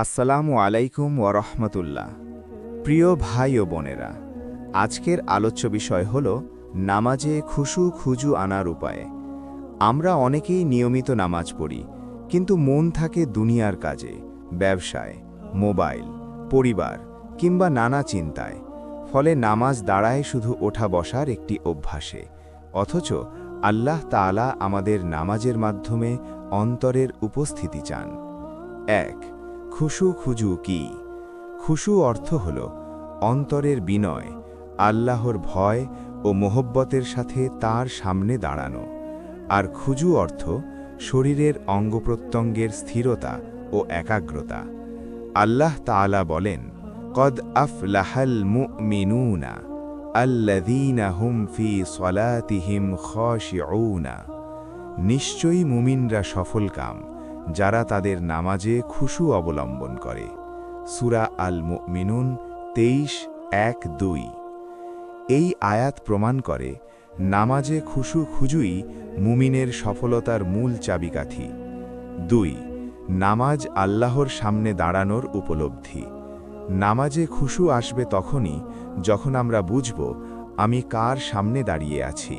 আসসালামু আলাইকুম ওয়ারহমতুল্লাহ। প্রিয় ভাই ও বোনেরা, আজকের আলোচ্য বিষয় হল নামাজে খুজু আনার উপায়। আমরা অনেকেই নিয়মিত নামাজ পড়ি, কিন্তু মন থাকে দুনিয়ার কাজে, ব্যবসায়, মোবাইল, পরিবার কিংবা নানা চিন্তায়। ফলে নামাজ দাঁড়ায় শুধু ওঠা বসার একটি অভ্যাসে। অথচ আল্লাহ তাআলা আমাদের নামাজের মাধ্যমে অন্তরের উপস্থিতি চান। ১. খুজু কি? খুশু অর্থ হল অন্তরের বিনয়, আল্লাহর ভয় ও মোহব্বতের সাথে তার সামনে দাঁড়ানো। আর খুজু অর্থ শরীরের অঙ্গপ্রত্যঙ্গের স্থিরতা ও একাগ্রতা। আল্লাহ তাআলা বলেন, কদ আফলাহাল মুমিনুনা আল্লাযীনা হুম ফি সলাতিহিম খাশিউনা। নিশ্চয়ই মুমিনরা সফলকাম, যারা তাদের নামাজে খুশু অবলম্বন করে। সূরা আল মুমিনুন 23:1-2। এই আয়াত প্রমাণ করে নামাজে খুজুই মুমিনের সফলতার মূল চাবিকাঠি। ২. নামাজ আল্লাহর সামনে দাঁড়ানোর উপলব্ধি। নামাজে খুশু আসবে তখনই যখন আমরা বুঝব আমি কার সামনে দাঁড়িয়ে আছি।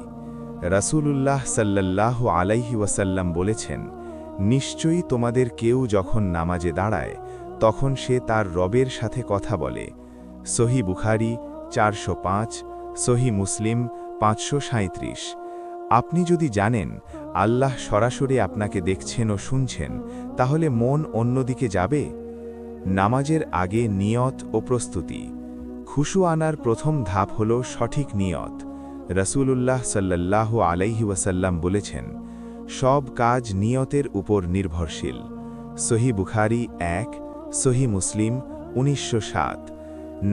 রাসূলুল্লাহ সাল্লাল্লাহু আলাইহি ওয়াসাল্লাম বলেছেন, নিশ্চয়ই তোমাদের কেউ যখন নামাজে দাঁড়ায় তখন সে তার রবের সাথে কথা বলে। সহিহ বুখারী ৪০৫, সহিহ মুসলিম ৫৩৭। আপনি যদি জানেন আল্লাহ সরাসরি আপনাকে দেখছেন ও শুনছেন, তাহলে মন অন্যদিকে যাবে? নামাজের আগে নিয়ত ও প্রস্তুতি। খুশু আনার প্রথম ধাপ হল সঠিক নিয়ত। রাসূলুল্লাহ সাল্লাল্লাহু আলাইহি ওয়াসাল্লাম বলেছেন, সব কাজ নিয়তের উপর নির্ভরশীল। সহিহ বুখারী ১, সহিহ মুসলিম ১৯০৭।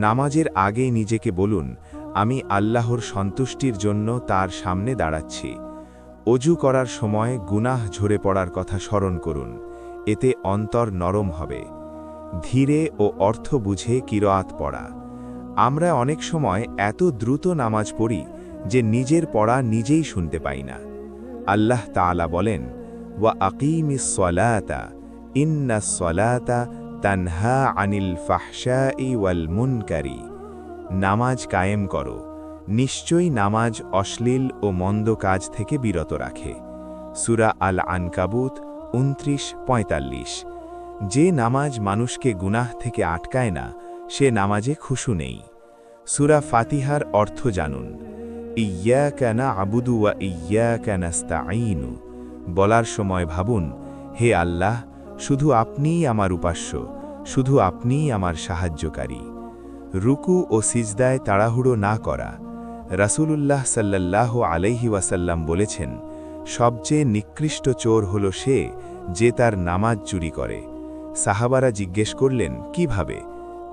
নামাজের আগে নিজেকে বলুন, আমি আল্লাহর সন্তুষ্টির জন্য তার সামনে দাঁড়াচ্ছি। অজু করার সময় গুনাহ ঝরে পড়ার কথা স্মরণ করুন, এতে অন্তর নরম হবে। ধীরে ও অর্থ বুঝে কিরাত পড়া। আমরা অনেক সময় এত দ্রুত নামাজ পড়ি যে নিজের পড়া নিজেই শুনতে পাই না। আল্লাহ তাআলা বলেন, ওয়া আকিমিস সলাতা ইন্নাস সলাতা তানহা আনিল ফাহশাই ওয়াল মুনকারি। নামাজ কায়েম করো, নিশ্চয়ই নামাজ অশ্লীল ও মন্দ কাজ থেকে বিরত রাখে। সূরা আল আনকাবুত ২৯:৪৫। যে নামাজ মানুষকে গুনাহ থেকে আটকায় না, সে নামাজে খুশু নেই। সূরা ফাতিহার অর্থ জানুন। ইয়াকা না'বুদু ওয়া ইয়াকা নাস্তাঈন। বলার সময় ভাবুন, হে আল্লাহ, শুধু আপনিই আমার উপাস্য, শুধু আপনিই আমার সাহায্যকারী। রুকু ও সিজদায় তাড়াহুড়ো না করা। রাসূলুল্লাহ সাল্লাল্লাহু আলাইহি ওয়াসাল্লাম বলেছেন, সবচেয়ে নিকৃষ্ট চোর হল সে যে তার নামাজ চুরি করে। সাহাবারা জিজ্ঞেস করলেন, কিভাবে?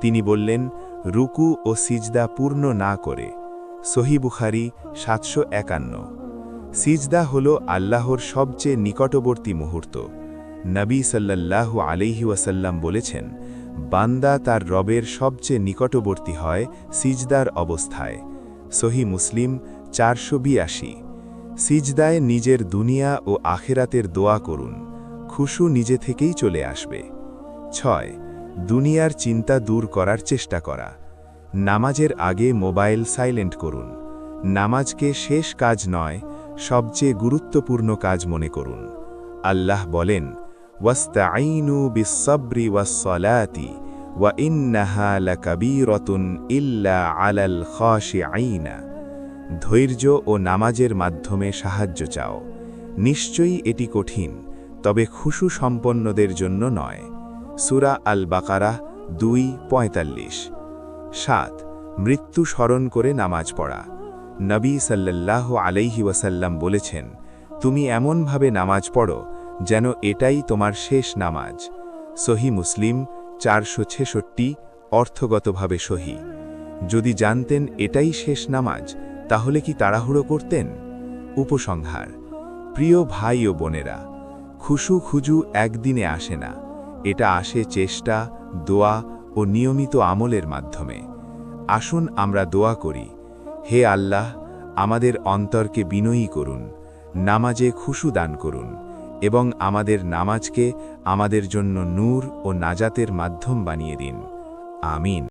তিনি বললেন, রুকু ও সিজদা পূর্ণ না করে। সহিহ বুখারী ৭৫১। সিজদা হল আল্লাহর সবচেয়ে নিকটবর্তী মুহূর্ত। নবী সাল্লাল্লাহু আলাইহি ওয়াসাল্লাম বলেছেন, বান্দা তার রবের সবচেয়ে নিকটবর্তী হয় সিজদার অবস্থায়। সহিহ মুসলিম ৪৮২। সিজদায় নিজের দুনিয়া ও আখিরাতের দোয়া করুন, খুশু নিজে থেকেই চলে আসবে। ৬. দুনিয়ার চিন্তা দূর করার চেষ্টা করা। নামাজের আগে মোবাইল সাইলেন্ট করুন। নামাজকে শেষ কাজ নয়, সবচেয়ে গুরুত্বপূর্ণ কাজ মনে করুন। আল্লাহ বলেন, ওয়াস্তাঈনু বিস-সাবরি ওয়াস-সালাতি ওয়া ইন্নাহা লাকাবীরাতুন ইল্লা আলাল খাশিঈনা। ধৈর্য ও নামাজের মাধ্যমে সাহায্য চাও। নিশ্চয়ই এটি কঠিন, তবে খুশু সম্পন্নদের জন্য নয়। সূরা আল বাকারাহ ২:৪৫। ৭. মৃত্যু স্মরণ করে নামাজ পড়া। নবী সাল্লাল্লাহু আলাইহি ওয়াসাল্লাম বলেছেন, তুমি এমনভাবে নামাজ পড়ো যেন এটাই তোমার শেষ নামাজ। সহিহ মুসলিম ৪৬৬, অর্থগতভাবে সহিহ। যদি জানতেন এটাই শেষ নামাজ, তাহলে কি তাড়াহুড়ো করতেন? উপসংহার। প্রিয় ভাই ও বোনেরা, খুজু একদিনে আসে না, এটা আসে চেষ্টা, দোয়া ও নিয়মিত আমলের মাধ্যমে। আসুন আমরা দোয়া করি, হে আল্লাহ, আমাদের অন্তরকে বিনয়ী করুন, নামাজে খুশু দান করুন এবং আমাদের নামাজকে আমাদের জন্য নূর ও নাজাতের মাধ্যম বানিয়ে দিন। আমিন।